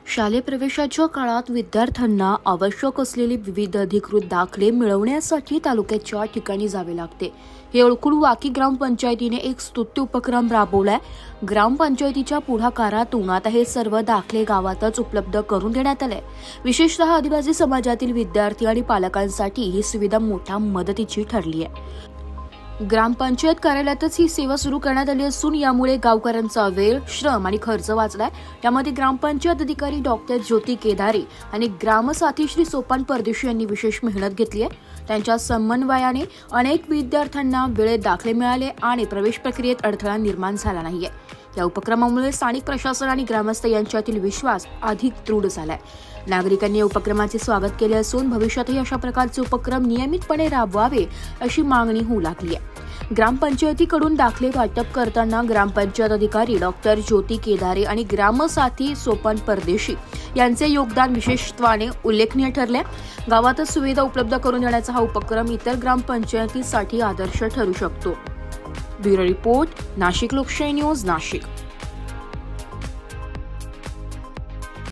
शालेय प्रवेशाच्या काळात विद्यार्थ्यांना आवश्यक असलेले विविध अधिकृत दाखले मिळवण्यासाठी तालुक्याच्या ठिकाणी जावे लागते। हे ओळखून वाकी ग्रामपंचायतीने एक स्तुत्य उपक्रम राबवलाय। ग्रामपंचायतीच्या पुढाकारातून आता हे सर्व दाखले गावातच उपलब्ध करून देण्यात आले। विशेषतः आदिवासी समाजातील विद्यार्थी आणि पालकांसाठी ही सुविधा मोठ्या मदतीची ठरली आहे। ग्रामपंचायत कार्यालयातच ही सेवा सुरू करण्यात आली असून यामुळे गावकऱ्यांचा वेळ, श्रम आणि खर्च वाचलाय। त्यामध्ये ग्रामपंचायत अधिकारी डॉक्टर ज्योती केदारे आणि ग्रामसाथी श्री सोपान परदेशी यांनी विशेष मेहनत घेतली आहे। त्यांच्या समन्वयाने अनेक विद्यार्थ्यांना वेळेत दाखले मिळाले आणि प्रवेश प्रक्रियेत अडथळा निर्माण झाला नाहीये। या उपक्रमामुळे स्थानिक प्रशासन आणि ग्रामस्थ यांच्यातील विश्वास अधिक दृढ झालाय। नागरिकांनी या उपक्रमाचे स्वागत केले असून भविष्यातही अशा प्रकारचे उपक्रम नियमितपणे राबवावे अशी मागणी होऊ लागली आहे। ग्रामपंचायतीकडून दाखले वाटप करताना ग्रामपंचायत अधिकारी डॉक्टर ज्योती केदारे आणि ग्रामसाथी सोपान परदेशी यांचे योगदान विशेषत्वाने उल्लेखनीय ठरले। गावातच सुविधा उपलब्ध करून देण्याचा हा उपक्रम इतर ग्रामपंचायतीसाठी आदर्श ठरू शकतो। ब्युरो रिपोर्ट, नाशिक लोकशाही न्यूज, नाशिक।